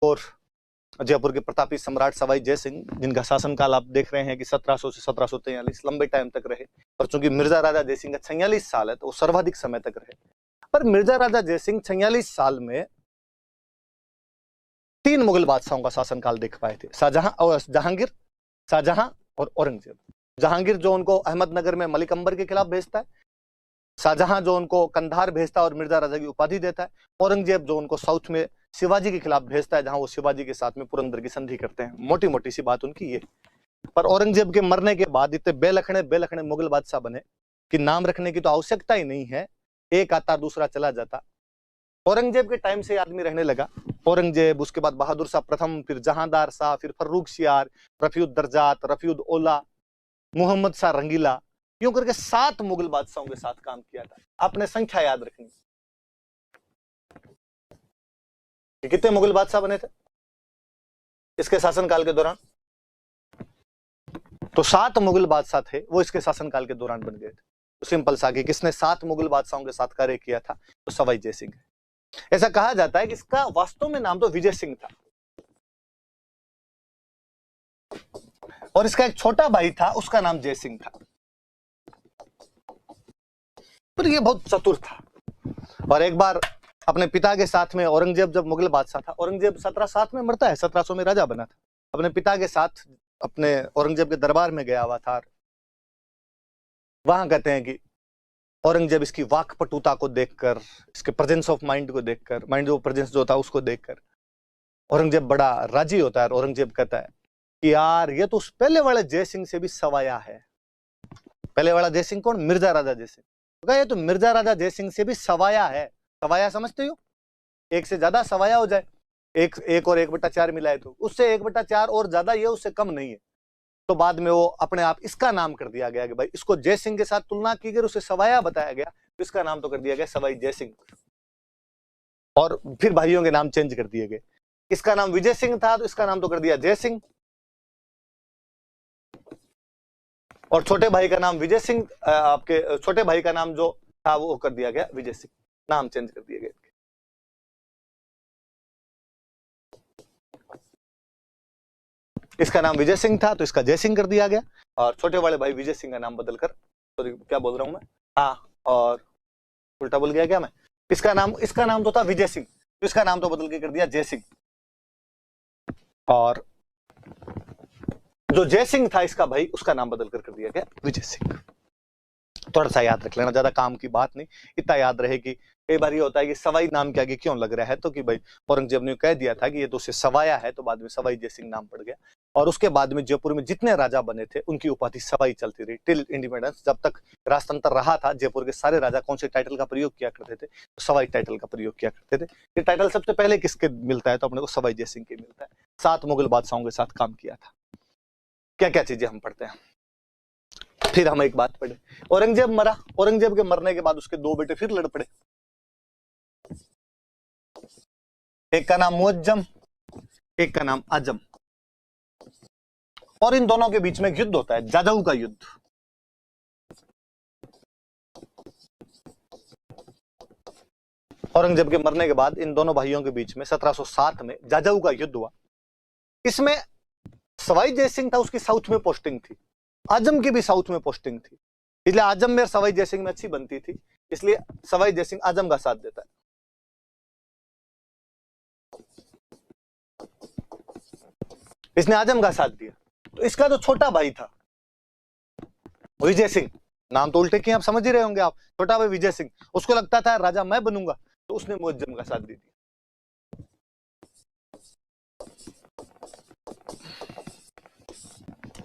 और जयपुर के प्रतापी सम्राट सवाई जय सिंह, जिनका शासनकाल आप देख रहे हैं कि 1700 से 1743 लंबे टाइम तक रहे। और चूंकि मिर्जा राजा जय सिंह का 46 साल है तो वो सर्वाधिक समय तक रहे। पर मिर्जा राजा जय सिंह 46 साल में 3 मुगल बादशाहों का शासनकाल देख पाए थे, जहांगीर, शाहजहां और औरंगजेब। जहांगीर जो उनको अहमदनगर में मलिक अंबर के खिलाफ भेजता है, शाहजहां जो उनको कंधार भेजता है और मिर्जा राजा की उपाधि देता है, औरंगजेब जो उनको साउथ में शिवाजी के खिलाफ भेजता है, जहां वो शिवाजी के साथ में पुरंदर की संधि करते हैं। मोटी मोटी सी बात उनकी ये। पर औरंगजेब के मरने के बाद इतने बेलखने मुगल बादशाह बने कि नाम रखने की तो आवश्यकता ही नहीं है, एक आता दूसरा चला जाता। औरंगजेब के टाइम से आदमी रहने लगा। औरंगजेब, उसके बाद बहादुर शाह प्रथम, फिर जहांदार शाह, फिर फर्रुख शियार, रफीउद दर्जात, रफीउद औला, मोहम्मद शाह रंगीला, यूं करके 7 मुगल बादशाहों के साथ काम किया था। आपने संख्या याद रखनी, कितने मुगल बादशाह बने थे इसके शासनकाल के दौरान। तो 7 मुगल बादशाह थे, वो इसके शासनकाल के दौरान बन गए थे। तो सिंपल सा कि किसने 7 मुगल बादशाहों के साथ कार्य किया था, तो सवाई जय सिंह है। ऐसा कहा जाता है कि इसका वास्तव में नाम तो विजय सिंह था, और इसका एक छोटा भाई था, उसका नाम जय सिंह था। पर ये बहुत चतुर था। और एक बार अपने पिता के साथ में, औरंगजेब जब मुगल बादशाह था, औरंगजेब 1707 में मरता है, 1700 में राजा बना था। अपने पिता के साथ अपने औरंगजेब के दरबार में गया हुआ था। वहां कहते हैं कि औरंगजेब इसकी वाकपटुता को देखकर, इसके प्रेजेंस ऑफ माइंड को देखकर, माइंड जो प्रेजेंस जो था उसको देखकर औरंगजेब बड़ा राजी होता है। और औरंगजेब कहता है कि यार ये तो उस पहले वाले जय सिंह से भी सवाया है। पहले वाला जय सिंह कौन? मिर्जा राजा जय सिंह। तो ये तो मिर्जा राजा जय सिंह से भी सवाया है। सवाया समझते हो? एक से ज्यादा सवाया हो जाए, एक और 1/4 मिलाए तो उससे 1/4 और ज्यादा, ये उससे कम नहीं है। तो बाद में वो अपने आप इसका नाम कर दिया गया कि भाई इसको जय सिंह के साथ तुलना की गई, उसे सवाया बताया गया, तो इसका नाम तो कर दिया गया सवाई जय सिंह। और फिर भाइयों के नाम चेंज कर दिए गए। इसका नाम विजय सिंह था तो इसका नाम तो कर दिया जय सिंह, और छोटे भाई का नाम विजय सिंह, आपके छोटे भाई का नाम जो था वो कर दिया गया विजय सिंह। नाम चेंज कर दिए गए। इसका नाम विजय सिंह था तो इसका जय सिंह कर दिया गया, और छोटे वाले भाई विजय सिंह का नाम बदलकर, तो क्या बोल रहा हूं मैं, हाँ, और उल्टा बोल गया क्या मैं। इसका नाम तो था विजय सिंह, तो इसका नाम तो बदल के कर दिया जय सिंह। और जो जय सिंह था इसका भाई, उसका नाम बदलकर कर दिया गया विजय सिंह। थोड़ा सा याद रख लेना, ज्यादा काम की बात नहीं, इतना याद रहे कि कई बार ये होता है कि सवाई नाम के आगे क्यों लग रहा है, तो कि भाई औरंगजेब ने कह दिया था कि ये तो उसे सवाया है, तो बाद में सवाई जय सिंह नाम पड़ गया। और उसके बाद में जयपुर में जितने राजा बने थे उनकी उपाधि सवाई चलती रही टिल इंडिपेंडेंस। जब तक राजतंत्र रहा था, जयपुर के सारे राजा कौन से टाइटल का प्रयोग किया करते थे? तो सवाई टाइटल का प्रयोग किया करते थे। ये टाइटल सबसे पहले किसके मिलता है? तो अपने को सवाई जय सिंह के मिलता है। 7 मुगल बादशाहों के साथ काम किया था। क्या क्या चीजें हम पढ़ते हैं, फिर हम एक बात पढ़े। औरंगजेब मरा, औरंगजेब के मरने के बाद उसके 2 बेटे फिर लड़ पड़े। एक का नाम मुअज्जम, एक का नाम आजम, और इन दोनों के बीच में एक युद्ध होता है, जाजऊ का युद्ध। औरंगजेब के मरने के बाद इन दोनों भाइयों के बीच में 1707 में जाजऊ का युद्ध हुआ। इसमें सवाई जय सिंह था, उसकी साउथ में पोस्टिंग थी, आजम की भी साउथ में पोस्टिंग थी, इसलिए आजम में सवाई जय सिंह में अच्छी बनती थी, इसलिए सवाई जय सिंह आजम का साथ देता है। इसने आजम का साथ दिया। तो इसका जो छोटा भाई था विजय सिंह, नाम तो उल्टे किए, आप समझ ही रहे होंगे आप, छोटा भाई विजय सिंह, उसको लगता था राजा मैं बनूंगा, तो उसने मुअज्जम का साथ दे दिया।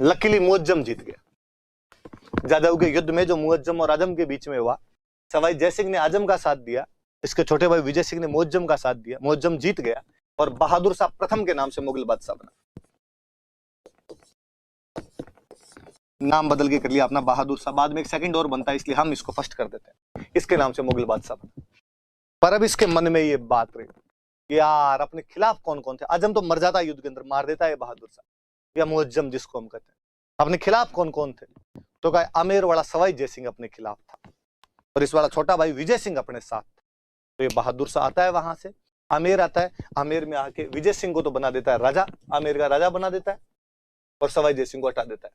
लकीली मुअज्जम जीत गया। जाजऊ के युद्ध में जो मुअज्जम और आजम के बीच में हुआ, सवाई जय सिंह ने आजम का साथ दिया, इसके छोटे भाई विजय सिंह ने मुअज्जम का साथ दिया, मुअज्जम जीत गया और बहादुर शाह प्रथम के नाम से मुगल बादशाह बना। नाम बदल के कर लिया अपना बहादुर शाह, बाद में एक सेकंड और बनता है इसलिए हम इसको फर्स्ट कर देते हैं, इसके नाम से मुगल बादशाह बना। पर अब इसके मन में ये बात रही यार अपने खिलाफ कौन कौन थे। आजम तो मर जाता है युद्ध के अंदर, मार देता है बहादुर शाह या मुअज्जम जिसको हम कहते हैं। अपने खिलाफ कौन कौन थे? तो कहा आमेर वाला सवाई जय सिंह अपने खिलाफ था और इस वाला छोटा भाई विजय सिंह अपने साथ। तो ये बहादुर शाह आता है वहां से आमेर आता है, आमेर में आके विजय सिंह को तो बना देता है राजा, आमेर का राजा बना देता है और सवाई जय सिंह को हटा देता है।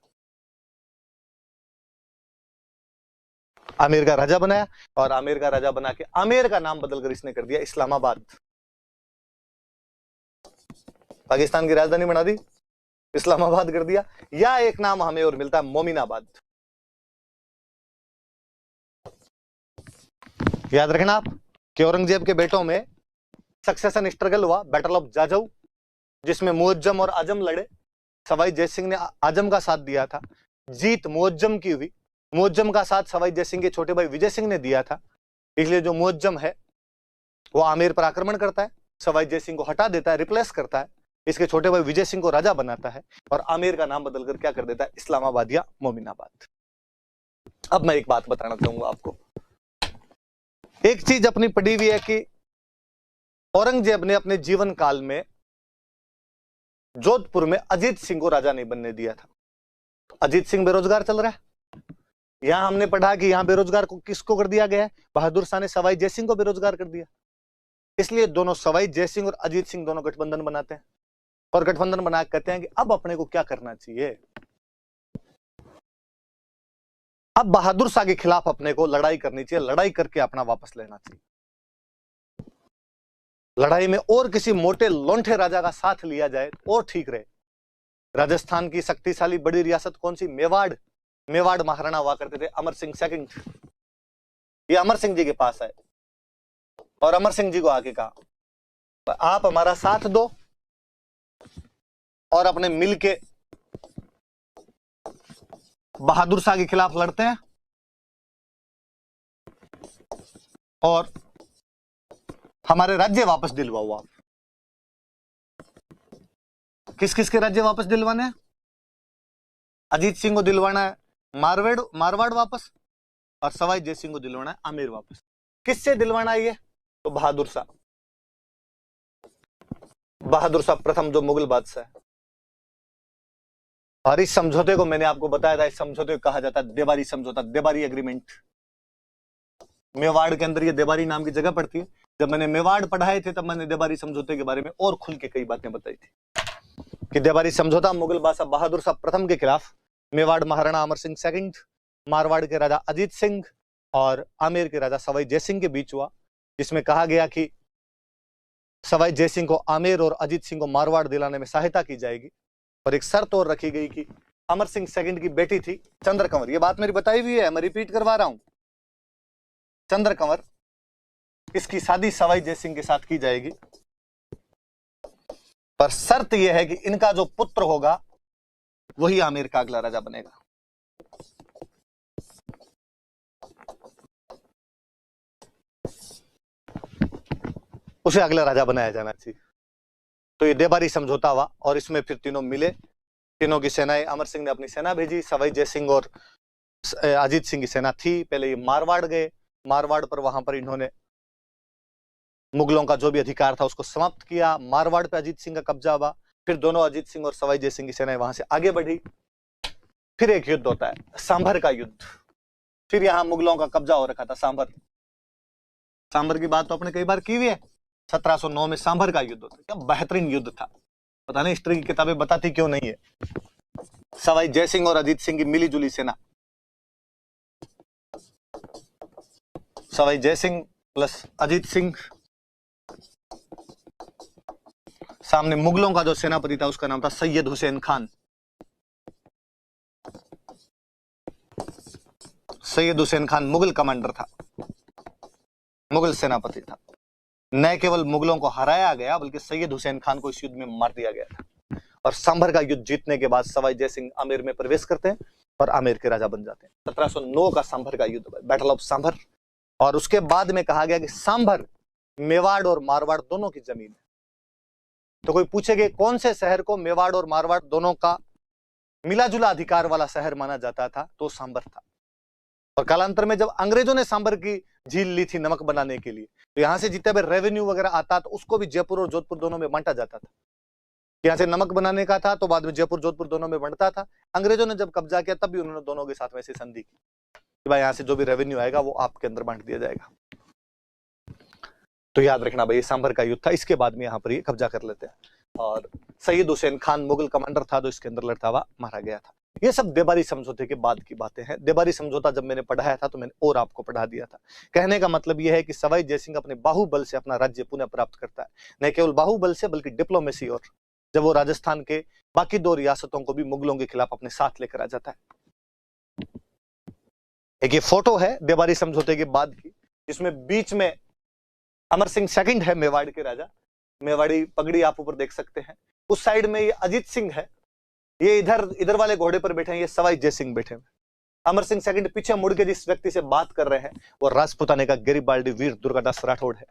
आमेर का राजा बनाया और आमेर का राजा बना के आमेर का नाम बदलकर इसने कर दिया इस्लामाबाद। पाकिस्तान की राजधानी बना दी, इस्लामाबाद कर दिया। या एक नाम हमें और मिलता है मोमिनाबाद। याद रखना आप कि औरंगजेब के बेटों में सक्सेशन स्ट्रगल हुआ, बैटल ऑफ जाजऊ, जिसमें मुअज्जम और आजम लड़े। सवाई जय सिंह ने आजम का साथ दिया था, जीत मुअज्जम की हुई। मुअज्जम का साथ सवाई जय सिंह के छोटे भाई विजय सिंह ने दिया था, इसलिए जो मुअज्जम है वो आमेर पर आक्रमण करता है, सवाई जय सिंह को हटा देता है, रिप्लेस करता है, इसके छोटे भाई विजय सिंह को राजा बनाता है और आमेर का नाम बदलकर क्या कर देता है, इस्लामाबाद या मोमिनाबाद। अब मैं एक बात बताना चाहूंगा आपको। एक चीज अपनी पड़ी हुई है कि औरंगजेब ने अपने जीवन काल में जोधपुर में अजीत सिंह को राजा नहीं बनने दिया था। अजीत सिंह बेरोजगार चल रहा है, यहां हमने पढ़ा कि यहां बेरोजगार को किसको कर दिया गया है, बहादुर शाह ने सवाई जय सिंह को बेरोजगार कर दिया। इसलिए दोनों सवाई जय सिंह और अजीत सिंह दोनों गठबंधन बनाते हैं और गठबंधन बना कहते हैं कि अब अपने को क्या करना चाहिए, अब बहादुर शाह के खिलाफ अपने को लड़ाई करनी चाहिए, लड़ाई करके अपना वापस लेना चाहिए। लड़ाई में और किसी मोटे लोंठे राजा का साथ लिया जाए और ठीक रहे। राजस्थान की शक्तिशाली बड़ी रियासत कौन सी, मेवाड़। मेवाड़ महाराणा हुआ करते थे अमर सिंह सेकंड। ये अमर सिंह जी के पास आए और अमर सिंह जी को आके कहा आप हमारा साथ दो और अपने मिलके बहादुर शाह के खिलाफ लड़ते हैं और हमारे राज्य वापस दिलवाओ आप। किस किस के राज्य वापस दिलवाने हैं? अजीत सिंह को दिलवाना है मारवाड़ वापस और सवाई जय सिंह को दिलवाना है आमेर वापस। किससे दिलवाना है ये? तो बहादुर शाह। बहादुर शाह प्रथम जो मुगल बादशाह है। और इस समझौते को मैंने आपको बताया था, इस समझौते को कहा जाता है देबारी समझौता, देबारी एग्रीमेंट। मेवाड़ के अंदर ये देबारी नाम की जगह पड़ती है। जब मैंने मेवाड़ पढ़ाए थे तब मैंने देबारी समझौते के बारे में और खुल के कई बातें बताई थी कि देबारी समझौता मुगल बादशाह बहादुर शाह प्रथम के खिलाफ मेवाड़ महाराणा अमर सिंह सेकंड, मारवाड़ के राजा अजीत सिंह और आमेर के राजा सवाई जय सिंह के बीच हुआ, जिसमें कहा गया कि सवाई जय सिंह को आमेर और अजीत सिंह को मारवाड़ दिलाने में सहायता की जाएगी और एक शर्त और रखी गई कि अमर सिंह सेकंड की बेटी थी चंद्र कंवर। ये बात मेरी बताई हुई है, मैं रिपीट करवा रहा हूं। चंद्र कंवर, इसकी शादी सवाई जय सिंह के साथ की जाएगी, पर शर्त यह है कि इनका जो पुत्र होगा वही आमेर का अगला राजा बनेगा। उसे अगला राजा बनाया जाना चाहिए। तो ये देबारी समझौता हुआ और इसमें फिर तीनों मिले, तीनों की सेनाएं, अमर सिंह ने अपनी सेना भेजी, सवाई जय सिंह और अजीत सिंह की सेना थी। पहले ये मारवाड़ गए, मारवाड़ पर वहां पर इन्होंने मुगलों का जो भी अधिकार था उसको समाप्त किया। मारवाड़ पे अजीत सिंह का कब्जा हुआ, फिर दोनों अजीत सिंह और सवाई जय सिंह की सेनाएं वहां से आगे बढ़ी। फिर एक युद्ध होता है, सांभर का युद्ध। फिर यहां मुगलों का कब्जा हो रखा था सांभर। सांभर की बात तो आपने कई बार की हुई है। 1709 में सांभर का युद्ध होता है, क्या बेहतरीन युद्ध था। पता नहीं हिस्ट्री की किताबें बताती क्यों नहीं है। सवाई जय सिंह और अजीत सिंह की मिली जुली सेना, सवाई जय सिंह प्लस अजीत सिंह, सामने मुगलों का जो सेनापति था उसका नाम था सैयद हुसैन खान। सैयद हुसैन खान मुगल कमांडर था, मुगल सेनापति था। न केवल मुगलों को हराया गया बल्कि सैयद हुसैन खान को इस युद्ध में मार दिया गया था। और सांभर का युद्ध जीतने के बाद सवाई जय सिंह आमेर में प्रवेश करते हैं और आमेर के राजा बन जाते हैं। 1709 का सांभर का युद्ध, बैटल ऑफ सांभर। और उसके बाद में कहा गया कि सांभर मेवाड़ और मारवाड़ दोनों की जमीन है। तो कोई पूछेगा कौन से शहर को मेवाड़ और मारवाड़ दोनों का मिला जुला अधिकार वाला शहर माना जाता था, तो सांभर था। और कालांतर में जब अंग्रेजों ने सांभर की झील ली थी नमक बनाने के लिए, तो यहां से जितने भी रेवेन्यू वगैरह आता तो उसको भी जयपुर और जोधपुर दोनों में बांटा जाता था। यहां से नमक बनाने का था तो बाद में जयपुर जोधपुर दोनों में बंटता था। अंग्रेजों ने जब कब्जा किया तब भी उन्होंने दोनों के साथ वैसे संधि की कि भाई यहां से जो भी रेवेन्यू आएगा वो आपके अंदर बांट दिया जाएगा। तो याद रखना भाई, ये सांभर का युद्ध था, इसके बाद में यहाँ पर ये कब्जा कर लेते हैं। और सईद हुसैन खान मुगल कमांडर था, तो इसके अंदर लड़ता हुआ मारा गया था। ये सब देबारी समझौते के बाद की बातें हैं। देबारी समझौता जब मैंने पढ़ाया था तो मैंने और आपको पढ़ा दिया था। कहने का मतलब यह है कि सवाई जयसिंह अपने बाहुबल से अपना राज्य पुनः प्राप्त करता है, न केवल बाहुबल से बल्कि डिप्लोमेसी, और जब वो राजस्थान के बाकी 2 रियासतों को भी मुगलों के खिलाफ अपने साथ लेकर आ जाता है। एक ये फोटो है देबारी समझौते के बाद की, जिसमें बीच में अमर सिंह सेकंड है, मेवाड़ के राजा, मेवाड़ी पगड़ी आप ऊपर देख सकते हैं। उस साइड में ये अजीत सिंह है, ये इधर वाले घोड़े पर बैठे हैं, ये सवाई जयसिंह बैठे हैं। अमर सिंह सेकंड पीछे मुड़ के जिस व्यक्ति से बात कर रहे हैं वो राजपुताने का गैरिबाल्डी वीर दुर्गादास राठौड़ है।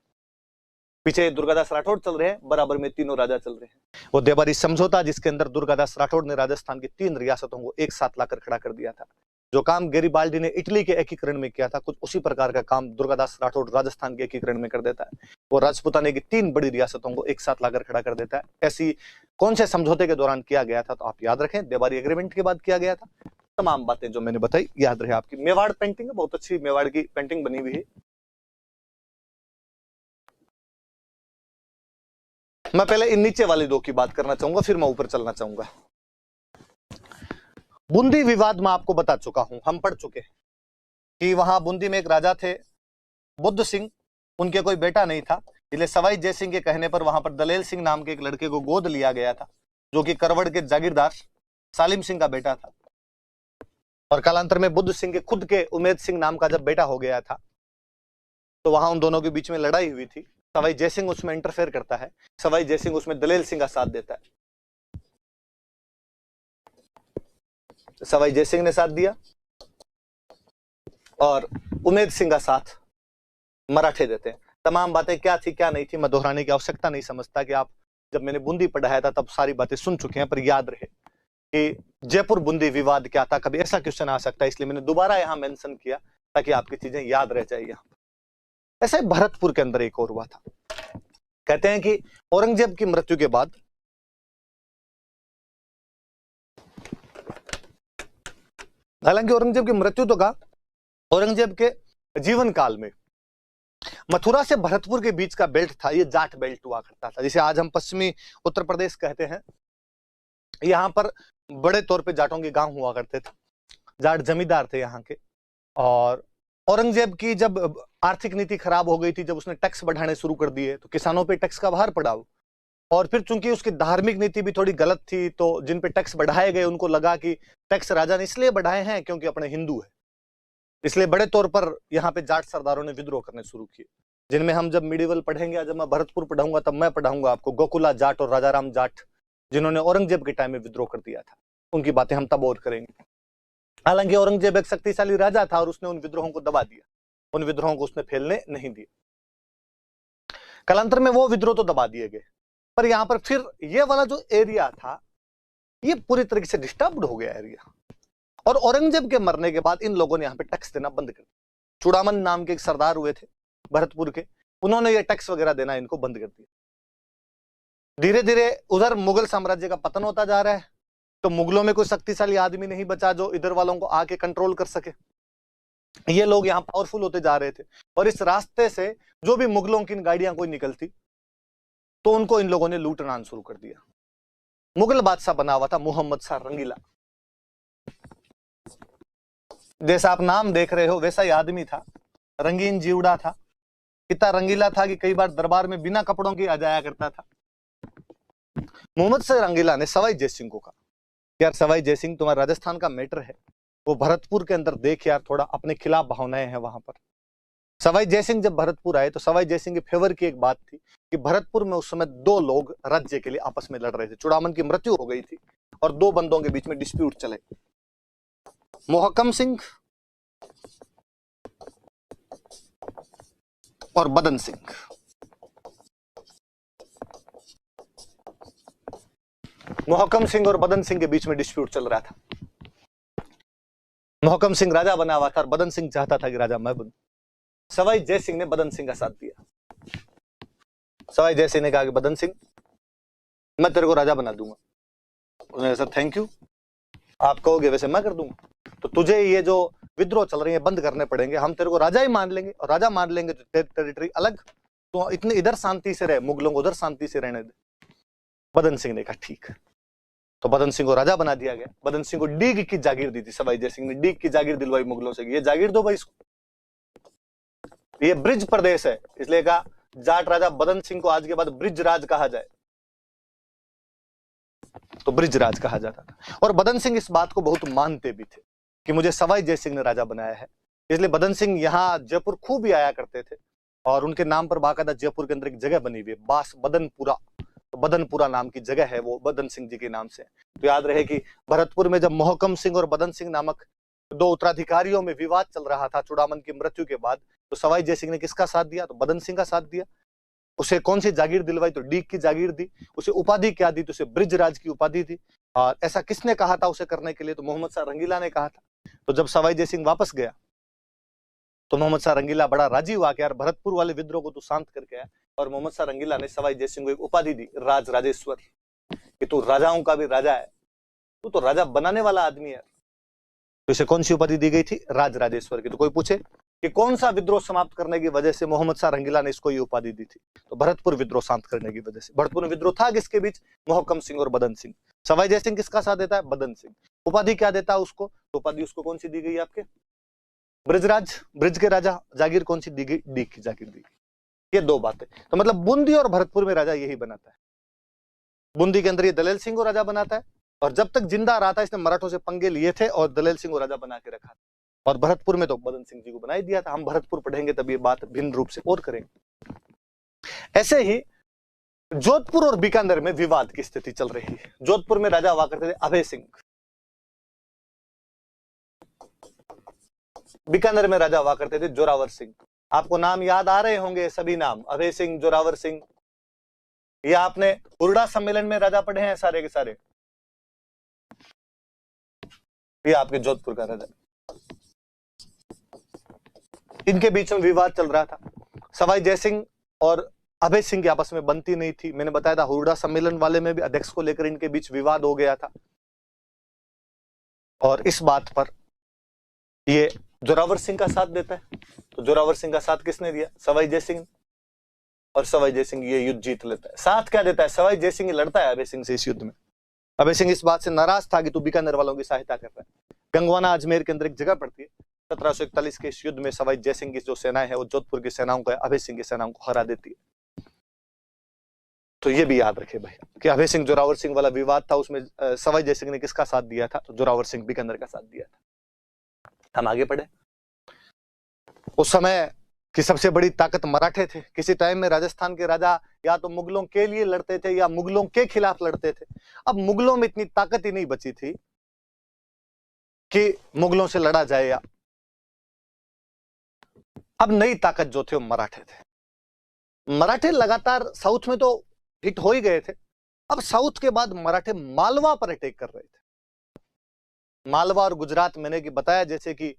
पीछे दुर्गादास राठौड़ चल रहे हैं, बराबर में 3 राजा चल रहे हैं। वो देबारी समझौता जिसके अंदर दुर्गादास राठौड़ ने राजस्थान की 3 रियासतों को एक साथ लाकर खड़ा कर दिया था। जो काम गैरिबाल्डी ने इटली के एकीकरण में किया था, कुछ उसी प्रकार का काम दुर्गादास राठौड़ राजस्थान के एकीकरण में कर देता है। वो राजपुताने की 3 बड़ी रियासतों को एक साथ लाकर खड़ा कर देता है। ऐसी कौन से समझौते के दौरान किया गया था, तो आप याद रखें, देबारी एग्रीमेंट के बाद किया गया था। तमाम बातें जो मैंने बताई याद रहे आपकी। मेवाड़ पेंटिंग है, बहुत अच्छी मेवाड़ की पेंटिंग बनी हुई है। मैं पहले इन नीचे वाली 2 की बात करना चाहूंगा, फिर मैं ऊपर चलना चाहूंगा। बूंदी विवाद में आपको बता चुका हूं, हम पढ़ चुके हैं कि वहां बूंदी में एक राजा थे बुद्ध सिंह, उनके कोई बेटा नहीं था, इसलिए सवाई जयसिंह के कहने पर वहां पर दलेल सिंह नाम के एक लड़के को गोद लिया गया था, जो कि करवड़ के जागीरदार सालिम सिंह का बेटा था। और कालांतर में बुद्ध सिंह के खुद के उमेद सिंह नाम का जब बेटा हो गया था, तो वहां उन दोनों के बीच में लड़ाई हुई थी। सवाई जयसिंह उसमें इंटरफेयर करता है, सवाई जयसिंह उसमें दलेल सिंह का साथ देता है। सवाई जयसिंह ने साथ दिया और उमेद सिंह का साथ मराठे देते हैं। तमाम बातें क्या थी क्या नहीं थी मैं दोहराने की आवश्यकता नहीं समझता कि आप जब मैंने बूंदी पढ़ाया था तब सारी बातें सुन चुके हैं, पर याद रहे कि जयपुर बूंदी विवाद क्या था, कभी ऐसा क्वेश्चन आ सकता है, इसलिए मैंने दोबारा यहां मेंशन किया ताकि आपकी चीजें याद रह जाए। ऐसे भरतपुर के अंदर एक और हुआ था। कहते हैं कि औरंगजेब की मृत्यु के बाद हालांकि औरंगजेब की मृत्यु तो कहा, औरंगजेब के जीवन काल में मथुरा से भरतपुर के बीच का बेल्ट था, ये जाट बेल्ट हुआ करता था, जिसे आज हम पश्चिमी उत्तर प्रदेश कहते हैं। यहाँ पर बड़े तौर पे जाटों के गांव हुआ करते थे, जाट जमींदार थे यहाँ के। और औरंगजेब की जब आर्थिक नीति खराब हो गई थी, जब उसने टैक्स बढ़ाने शुरू कर दिए, तो किसानों पे टैक्स का भार पड़ा। और फिर चूंकि उसकी धार्मिक नीति भी थोड़ी गलत थी, तो जिन पे टैक्स बढ़ाए गए उनको लगा कि टैक्स राजा ने इसलिए बढ़ाए हैं क्योंकि अपने हिंदू है, इसलिए बड़े तौर पर यहाँ पे जाट सरदारों ने विद्रोह करने शुरू किए, जिनमें हम जब मिडिवल पढ़ेंगे, जब मैं भरतपुर पढ़ाऊंगा तब मैं पढ़ाऊंगा आपको गोकुला जाट और राजाराम जाट, जिन्होंने औरंगजेब के टाइम में विद्रोह कर दिया था। उनकी बातें हम तब और करेंगे। हालांकि औरंगजेब एक शक्तिशाली राजा था और उसने उन विद्रोहों को दबा दिया, उन विद्रोहों को उसने फैलने नहीं दिया। कालांतर में वो विद्रोह तो दबा दिए गए, पर यहां पर फिर ये वाला जो एरिया था ये पूरी तरीके से डिस्टर्ब्ड हो गया एरिया। और औरंगजेब के मरने के बाद इन लोगों ने यहाँ पे टैक्स देना बंद कर दिया। चूड़ामन नाम के एक सरदार हुए थे भरतपुर के, उन्होंने ये टैक्स वगैरह देना इनको बंद कर दिया। धीरे धीरे उधर मुगल साम्राज्य का पतन होता जा रहा है, तो मुगलों में कोई शक्तिशाली आदमी नहीं बचा जो इधर वालों को आके कंट्रोल कर सके। ये लोग यहाँ पावरफुल होते जा रहे थे, और इस रास्ते से जो भी मुगलों की गाड़ियां कोई निकलती तो उनको इन लोगों ने लूटना शुरू कर दिया। मुगल बादशाह बना हुआ था मोहम्मद शाह रंगीला, जैसा आप नाम देख रहे हो वैसा ही आदमी था, रंगीन जीवड़ा था, इतना रंगीला था कि कई बार दरबार में बिना कपड़ों के आ जाया करता था। मोहम्मद शाह रंगीला ने सवाई जयसिंह को कहा, यार सवाई जयसिंह तुम्हारा राजस्थान का मैटर है, वो भरतपुर के अंदर देख यार, थोड़ा अपने खिलाफ भावनाएं हैं वहां पर। सवाई जयसिंह जब भरतपुर आए तो सवाई जयसिंह के फेवर की एक बात थी कि भरतपुर में उस समय 2 लोग राज्य के लिए आपस में लड़ रहे थे। चूड़ामन की मृत्यु हो गई थी और 2 बंदों के बीच में डिस्प्यूट चले, मोहकम सिंह और बदन सिंह। मोहकम सिंह और बदन सिंह के बीच में डिस्प्यूट चल रहा था। मोहकम सिंह राजा बना हुआ था और बदन सिंह चाहता था कि राजा मैं बनूं। सवाई जयसिंह ने बदन सिंह का साथ दिया। सवाई जयसिंह ने कहा कि बदन सिंह मैं तेरे को राजा बना दूंगा। उसने कहा थैंक यू, आप कहोगे वैसे मैं कर दूंगा, तो तुझे ये जो विद्रोह चल रही है बंद करने पड़ेंगे, हम तेरे को राजा ही मान लेंगे, और राजा मान लेंगे तो टेरिटरी अलग तो इतने इधर शांति से रहे, मुगलों को उधर शांति से रहने दे। बदन सिंह ने कहा ठीक है, तो बदन सिंह को राजा बना दिया गया। बदन सिंह को डीग की जागीर दी थी सवाई जय सिंह ने, डीग की जागीर दिलवाई मुगलों से, ये जागीर दो भाई इसको, ये ब्रिज प्रदेश है, इसलिए कहा जाट राजा बदन सिंह को आज के बाद ब्रिज राज कहा जाए, तो ब्रिज राज कहा जाता था। और बदन सिंह इस बात को बहुत मानते भी थे कि मुझे सवाई जय सिंह ने राजा बनाया है, इसलिए बदन सिंह यहाँ जयपुर खूब ही आया करते थे, और उनके नाम पर बाकायदा जयपुर के अंदर एक जगह बनी हुई है, बास बदनपुरा, तो बदनपुरा नाम की जगह है, वो बदन सिंह जी के नाम से। तो याद रहे कि भरतपुर में जब मोहकम सिंह और बदन सिंह नामक दो उत्तराधिकारियों में विवाद चल रहा था चूड़ामन की मृत्यु के बाद, तो सवाई जय सिंह ने किसका साथ दिया? तो बदन सिंह का साथ दिया। उसे कौन सी जागीर दिलवाई? तो डीग की जागीर दी। उसे उपाधि क्या दी? तो उसे ब्रिजराज की उपाधि दी। और ऐसा किसने कहा था उसे करने के लिए? तो मोहम्मद शाह रंगीला ने कहा था। तो जब सवाई जय सिंह वापस गया तो मोहम्मद शाह रंगीला बड़ा राजी हुआ कि यार भरतपुर वाले विद्रोह को तो शांत करके आया, और मोहम्मद शाह रंगीला ने सवाई जय सिंह को एक उपाधि दी, राज राजेश्वर, कि तू राजाओं का भी राजा है, तू तो राजा बनाने वाला आदमी है। तो इसे कौन सी उपाधि दी गई थी? राज राजेश्वर की। तो कोई पूछे कि कौन सा विद्रोह समाप्त करने की वजह से मोहम्मद शाह रंगीला ने इसको ये उपाधि दी थी? तो भरतपुर विद्रोह शांत करने की वजह से। भरतपुर में विद्रोह था किसके बीच? मोहकम सिंह और बदन सिंह। सवाई जय सिंह किसका साथ देता है? बदन सिंह। उपाधि क्या देता है उसको? तो उपाधि उसको कौन सी दी गई आपके? ब्रिजराज, ब्रिज के राजा। जागीर कौन सी दी गई? डीग की जागीर दी गई। ये दो बातें। तो मतलब बूंदी और भरतपुर में राजा यही बनाता है। बूंदी के अंदर ये दलेल सिंह को राजा बनाता है, और जब तक जिंदा रहा था इसने मराठों से पंगे लिए थे और दलेल सिंह को राजा बना के रखा था। और भरतपुर में तो बदन सिंह जी को बना ही दिया था। हम भरतपुर पढ़ेंगे तब ये बात भिन्न रूप से और करेंगे। ऐसे ही जोधपुर और बीकानेर में विवाद की स्थिति चल रही है। जोधपुर में राजा हुआ करते थे अभय सिंह, बीकानेर में राजा हुआ करते थे जोरावर सिंह। आपको नाम याद आ रहे होंगे सभी नाम, अभय सिंह, जोरावर सिंह। ये आपने हुरडा सम्मेलन में राजा पढ़े हैं सारे के सारे। ये आपके जोधपुर का राजा। इनके बीच में विवाद चल रहा था। सवाई जय सिंह और अभय सिंह की आपस में बनती नहीं थी। मैंने बताया था हुरडा सम्मेलन वाले में भी अध्यक्ष को लेकर इनके बीच विवाद हो गया था, और इस बात पर ये जोरावर सिंह का साथ देता है। तो जोरावर सिंह का साथ किसने दिया? सवाई जय सिंह। और सवाई जय सिंह ये युद्ध जीत लेता है। साथ क्या देता है? सवाई जय सिंह लड़ता है अभय सिंह से इस युद्ध में। अभय सिंह इस बात से नाराज था कि तू बीकानेर वालों की सहायता कर रहा है। गंगवाना अजमेर के अंदर एक जगह पड़ती है। 1741 के इस युद्ध में सवाई जय सिंह की जो सेनाएं है वो जोधपुर की सेनाओं को, अभय सिंह की सेनाओं को हरा देती है। तो ये भी याद रखे भाई कि अभय सिंह जोरावर सिंह वाला विवाद था, उसमें सवाई जय सिंह ने किसका साथ दिया था? तो जोरावर सिंह बीकानेर का साथ दिया था। हम आगे बढ़े। उस समय की सबसे बड़ी ताकत मराठे थे। किसी टाइम में राजस्थान के राजा या तो मुगलों के लिए लड़ते थे या मुगलों के खिलाफ लड़ते थे। अब मुगलों में इतनी ताकत ही नहीं बची थी कि मुगलों से लड़ा जाए। या अब नई ताकत जो थे वो मराठे थे। मराठे लगातार साउथ में तो हिट हो ही गए थे। अब साउथ के बाद मराठे मालवा पर अटैक कर रहे थे। मालवा और गुजरात मैंने कि बताया जैसे कि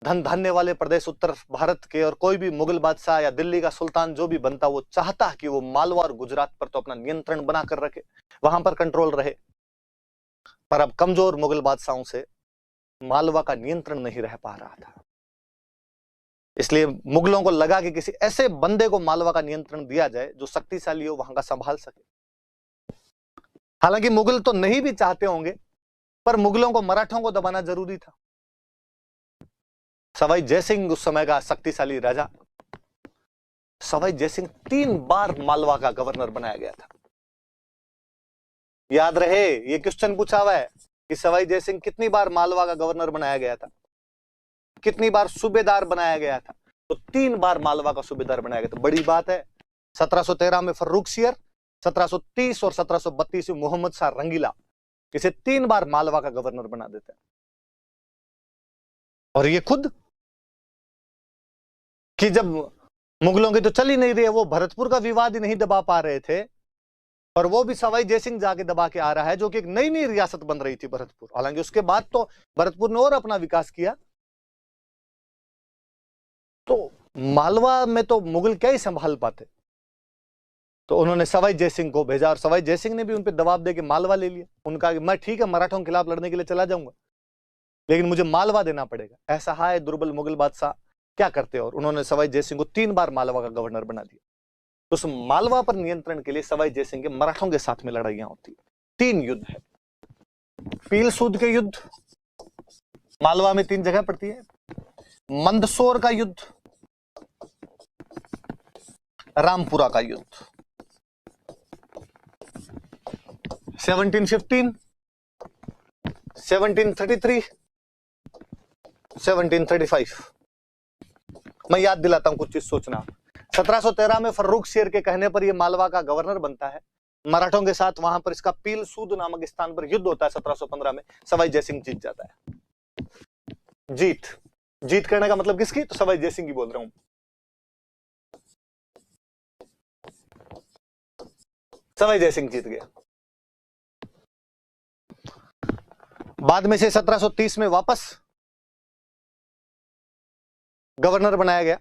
धन धान्य वाले प्रदेश उत्तर भारत के, और कोई भी मुगल बादशाह या दिल्ली का सुल्तान जो भी बनता वो चाहता कि वो मालवा और गुजरात पर तो अपना नियंत्रण बना कर रखे, वहां पर कंट्रोल रहे। पर अब कमजोर मुगल बादशाहों से मालवा का नियंत्रण नहीं रह पा रहा था। इसलिए मुगलों को लगा कि किसी ऐसे बंदे को मालवा का नियंत्रण दिया जाए जो शक्तिशाली हो, वहां का संभाल सके। हालांकि मुगल तो नहीं भी चाहते होंगे, पर मुगलों को मराठों को दबाना जरूरी था। सवाई जय सिंह उस समय का शक्तिशाली राजा। सवाई जय सिंह 3 बार मालवा का गवर्नर बनाया गया था। याद रहे, ये क्वेश्चन पूछा हुआ है कि सवाई जय सिंह कितनी बार मालवा का गवर्नर बनाया गया था, कितनी बार सूबेदार बनाया गया था? तो 3 बार मालवा का सूबेदार बनाया गया था। बड़ी बात है। 1713 में फर्रुखसियर, 1730 और 1732 में मोहम्मद शाह रंगीला, इसे 3 बार मालवा का गवर्नर बना देते हैं। और ये खुद कि जब मुगलों की तो चल ही नहीं रही है, वो भरतपुर का विवाद ही नहीं दबा पा रहे थे, और वो भी सवाई जय सिंह जाके दबा के आ रहा है, जो कि एक नई नई रियासत बन रही थी भरतपुर। हालांकि उसके बाद तो भरतपुर ने और अपना विकास किया। तो मालवा में तो मुगल क्या ही संभाल पाते। तो उन्होंने सवाई जय सिंह को भेजा, और सवाई जय सिंह ने भी उन पर दबाव दे के मालवा ले लिया। उनका कि मैं ठीक है मराठों के खिलाफ लड़ने के लिए चला जाऊंगा, लेकिन मुझे मालवा देना पड़ेगा। असहाय दुर्बल मुगल बादशाह क्या करते और उन्होंने सवाई जयसिंह को 3 बार मालवा का गवर्नर बना दिया। तो उस मालवा पर नियंत्रण के लिए सवाई जयसिंह के मराठों के साथ में लड़ाइयां होती है। 3 युद्ध है। पील सूद के युद्ध मालवा में 3 जगह पड़ती है, मंदसौर का युद्ध, रामपुरा का युद्ध। 1715, 1733, 1735। मैं याद दिलाता हूं कुछ चीज सोचना। 1713 में फर्रुख शेर के कहने पर यह मालवा का गवर्नर बनता है। मराठों के साथ वहां पर इसका पील सूद नामक स्थान पर युद्ध होता है। 1715 में सवाई जयसिंह जीत जाता है। जीत करने का मतलब किसकी? तो सवाई जयसिंह की बोल रहा हूं। सवाई जयसिंह जीत गया। बाद में से 1730 में वापस गवर्नर बनाया गया।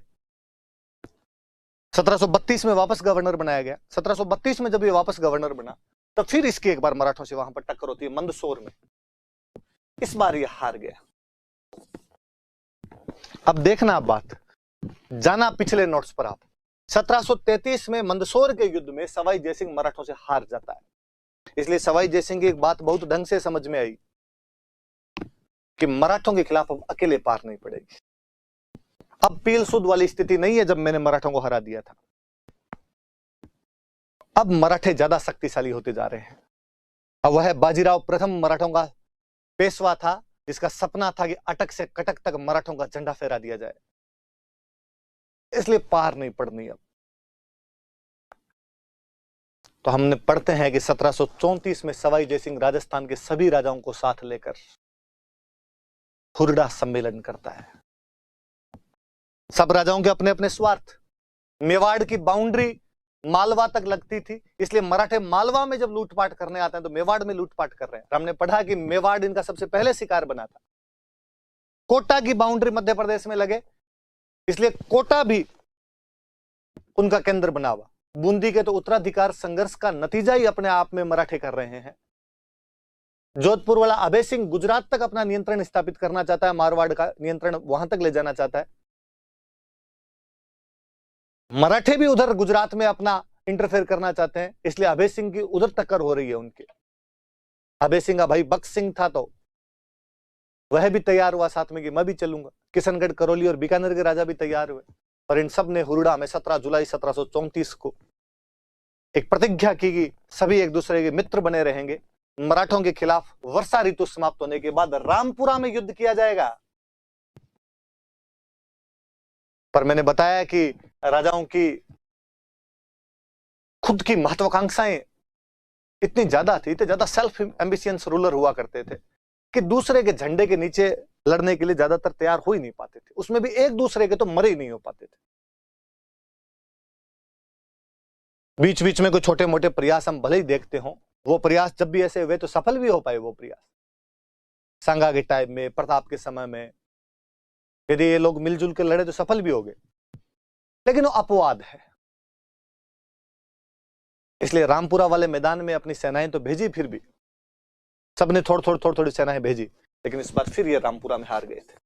1732 में वापस गवर्नर बनाया गया। 1732 में जब ये वापस गवर्नर बना तब फिर इसकी एक बार मराठों से वहां पर टक्कर होती है मंदसौर में। इस बार ये हार गया। अब देखना आप बात, जाना पिछले नोट्स पर आप। 1733 में मंदसौर के युद्ध में सवाई जयसिंह मराठों से हार जाता है। इसलिए सवाई जयसिंह की एक बात बहुत ढंग से समझ में आई कि मराठों के खिलाफ अब अकेले पार नहीं पड़ेगी। अब पील सूद वाली स्थिति नहीं है जब मैंने मराठों को हरा दिया था। अब मराठे ज्यादा शक्तिशाली होते जा रहे हैं। अब वह बाजीराव प्रथम मराठों का पेशवा था जिसका सपना था कि अटक से कटक तक मराठों का झंडा फहरा दिया जाए। इसलिए पार नहीं पड़नी अब। तो हमने पढ़ते हैं कि 1734 में सवाई जयसिंह राजस्थान के सभी राजाओं को साथ लेकर हुरडा सम्मेलन करता है। सब राजाओं के अपने अपने स्वार्थ। मेवाड़ की बाउंड्री मालवा तक लगती थी, इसलिए मराठे मालवा में जब लूटपाट करने आते हैं तो मेवाड़ में लूटपाट कर रहे हैं। हमने पढ़ा कि मेवाड़ इनका सबसे पहले शिकार बना था। कोटा की बाउंड्री मध्य प्रदेश में लगे, इसलिए कोटा भी उनका केंद्र बना हुआ। बूंदी के तो उत्तराधिकार संघर्ष का नतीजा ही अपने आप में मराठे कर रहे हैं। जोधपुर वाला अभय सिंह गुजरात तक अपना नियंत्रण स्थापित करना चाहता है, मारवाड़ का नियंत्रण वहां तक ले जाना चाहता है। मराठे भी उधर गुजरात में अपना इंटरफेयर करना चाहते हैं, इसलिए अभय सिंह की उधर टक्कर हो रही है उनके। अभय सिंह का भाई बख्श सिंह था तो वह भी तैयार हुआ साथ में कि मैं भी चलूंगा। किशनगढ़, करौली और बीकानेर के राजा भी तैयार हुए। और इन सब ने हुरडा में 17 जुलाई 1734 को एक प्रतिज्ञा की कि सभी एक दूसरे के मित्र बने रहेंगे। मराठों के खिलाफ वर्षा ऋतु समाप्त होने के बाद रामपुरा में युद्ध किया जाएगा। पर मैंने बताया कि राजाओं की खुद की महत्वाकांक्षाएं इतनी ज्यादा थी, इतने ज्यादा सेल्फ एम्बिशियंस रूलर हुआ करते थे कि दूसरे के झंडे के नीचे लड़ने के लिए ज्यादातर तैयार हो ही नहीं पाते थे। उसमें भी एक दूसरे के तो मरे ही नहीं हो पाते थे। बीच बीच में कोई छोटे मोटे प्रयास हम भले ही देखते हो, वो प्रयास जब भी ऐसे हुए तो सफल भी हो पाए। वो प्रयास संगा के टाइम में, प्रताप के समय में यदि ये लोग मिलजुल के लड़े तो सफल भी हो गए, लेकिन वो अपवाद है। इसलिए रामपुरा वाले मैदान में अपनी सेनाएं तो भेजी, फिर भी सबने थोड़ी सेनाएं भेजी, लेकिन इस बार फिर ये रामपुरा में हार गए थे।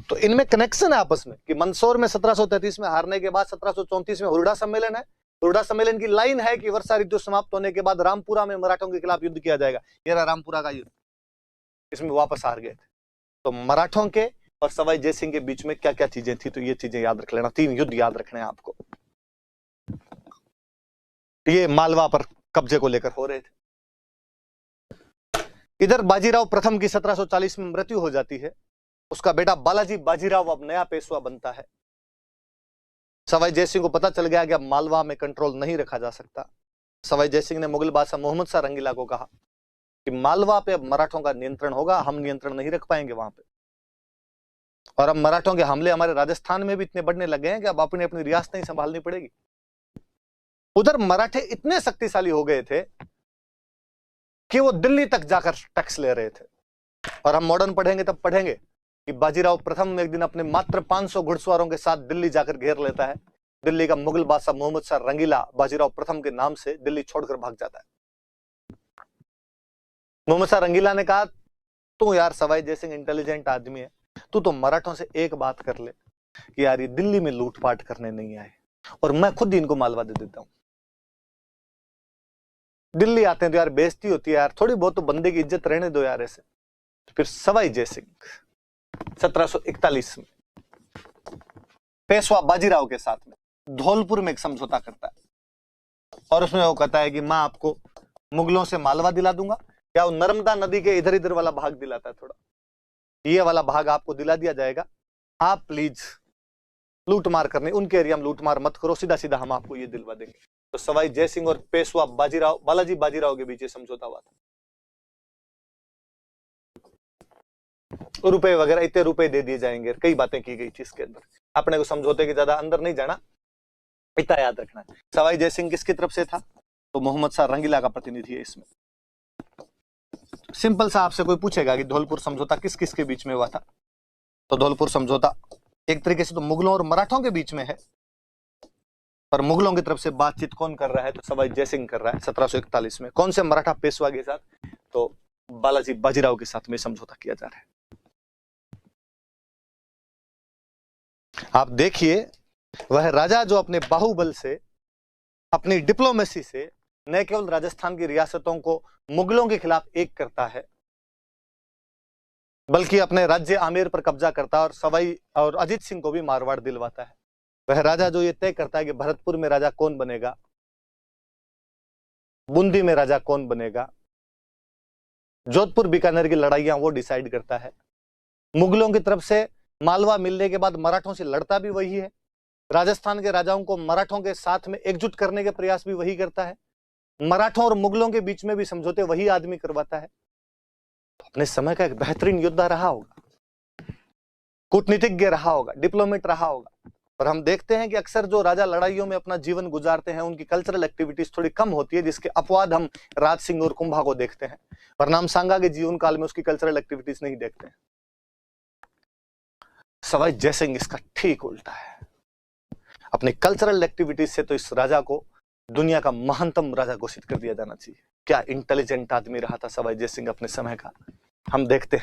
तो इनमें कनेक्शन है आपस में कि मंदसौर में 1733 में हारने के बाद 1734 में हुरडा सम्मेलन है। हुरडा सम्मेलन की लाइन है कि वर्षा ऋतु समाप्त होने के बाद रामपुरा में मराठों के खिलाफ युद्ध किया जाएगा। ये रहा रामपुरा का युद्ध, इसमें वापस हार गए थे। तो मराठों के और सवाई जयसिंह के बीच में क्या क्या चीजें थी, तो ये चीजें याद रख लेना। 3 युद्ध याद रखने हैं आपको। ये मालवा पर कब्जे को लेकर हो रहे थे। इधर बाजीराव प्रथम की 1740 में मृत्यु हो जाती है। उसका बेटा बालाजी बाजीराव अब नया पेशवा बनता है। सवाई जयसिंह को पता चल गया कि अब मालवा में कंट्रोल नहीं रखा जा सकता। सवाई जयसिंह ने मुगल बादशाह मोहम्मद शाह रंगीला को कहा कि मालवा पे अब मराठों का नियंत्रण होगा, हम नियंत्रण नहीं रख पाएंगे वहां पे। और अब मराठों के हमले हमारे राजस्थान में भी इतने बढ़ने लगे हैं कि अब अपनी अपनी रियासतें संभालनी पड़ेगी। उधर मराठे इतने शक्तिशाली हो गए थे कि वो दिल्ली तक जाकर टैक्स ले रहे थे। और हम मॉडर्न पढ़ेंगे तब पढ़ेंगे कि बाजीराव प्रथम एक दिन अपने मात्र 500 घुड़सवारों के साथ दिल्ली जाकर घेर लेता है। दिल्ली का मुगल बादशाह मोहम्मद शाह रंगीला बाजीराव प्रथम के नाम से दिल्ली छोड़कर भाग जाता है। मोहम्मद शाह रंगीला ने कहा, तू यार सवाई जयसिंह इंटेलिजेंट आदमी है, तू तो मराठों से एक बात कर ले कि यार ये दिल्ली में लूटपाट करने नहीं आए और मैं खुद इनको मालवा दे देता हूं। दिल्ली आते हैं तो यार बेइज्जती होती है यार, थोड़ी बहुत तो बंदे की इज्जत रहने दो यार ऐसे। फिर सवाई जय सिंह 1741 में पेशवा बाजीराव के साथ में धौलपुर में एक समझौता करता है और उसमें वो कहता है कि मैं आपको मुगलों से मालवा दिला दूंगा, या वो नर्मदा नदी के इधर इधर वाला भाग दिलाता है, थोड़ा ये वाला भाग आपको दिला दिया जाएगा, आप प्लीज लूटमार करने उनके एरिया में लूटमार मत करो, सीधा सीधा हम आपको ये दिलवा देंगे। तो सवाई जय सिंह और पेशवा बाजीराव बालाजी बाजीराव के बीच समझौता हुआ था। रुपए वगैरह इतने रुपए दे दिए जाएंगे, कई बातें की गई थी इसके अंदर। अपने को समझौते के ज्यादा अंदर नहीं जाना, इतना याद रखना है। सवाई जय सिंह किसकी तरफ से था? तो मोहम्मद शाह रंगीला का प्रतिनिधि है इसमें। सिंपल सा आपसे कोई पूछेगा कि धौलपुर समझौता किस किस के बीच में हुआ था, तो धौलपुर समझौता एक तरीके से तो मुगलों और मराठों के बीच में है, पर मुगलों की तरफ से बातचीत कौन कर रहा है? तो सवाई जय सिंह कर रहा है 1741 में। कौन से मराठा पेशवा के साथ? तो बालाजी बाजीराव के साथ में समझौता किया जा रहा है। आप देखिए, वह राजा जो अपने बाहुबल से, अपनी डिप्लोमेसी से न केवल राजस्थान की रियासतों को मुगलों के खिलाफ एक करता है, बल्कि अपने राज्य आमेर पर कब्जा करता है और सवाई और अजीत सिंह को भी मारवाड़ दिलवाता है। वह राजा जो ये तय करता है कि भरतपुर में राजा कौन बनेगा, बूंदी में राजा कौन बनेगा, जोधपुर बीकानेर की लड़ाइयां वो डिसाइड करता है। मुगलों की तरफ से मालवा मिलने के बाद मराठों से लड़ता भी वही है, राजस्थान के राजाओं को मराठों के साथ में एकजुट करने के प्रयास भी वही करता है, मराठों और मुगलों के बीच में भी समझौते वही आदमी करवाता है। तो अपने समय का एक बेहतरीन योद्धा रहा होगा, कूटनीतिज्ञ रहा होगा, डिप्लोमेट रहा होगा। और हम देखते हैं कि अक्सर जो राजा लड़ाइयों में अपना जीवन गुजारते हैं उनकी कल्चरल एक्टिविटीज थोड़ी कम होती है, जिसके अपवाद हम राज सिंह और कुंभा को देखते हैं, वरना हम सांगा के जीवन काल में उसकी कल्चरल एक्टिविटीज नहीं देखते हैं। सवाई जय सिंह इसका ठीक उल्टा है। अपनी कल्चरल एक्टिविटीज से तो इस राजा को दुनिया का महानतम राजा घोषित कर दिया जाना चाहिए। क्या इंटेलिजेंट आदमी रहा था सवाई जय सिंह अपने समय का, हम देखते हैं।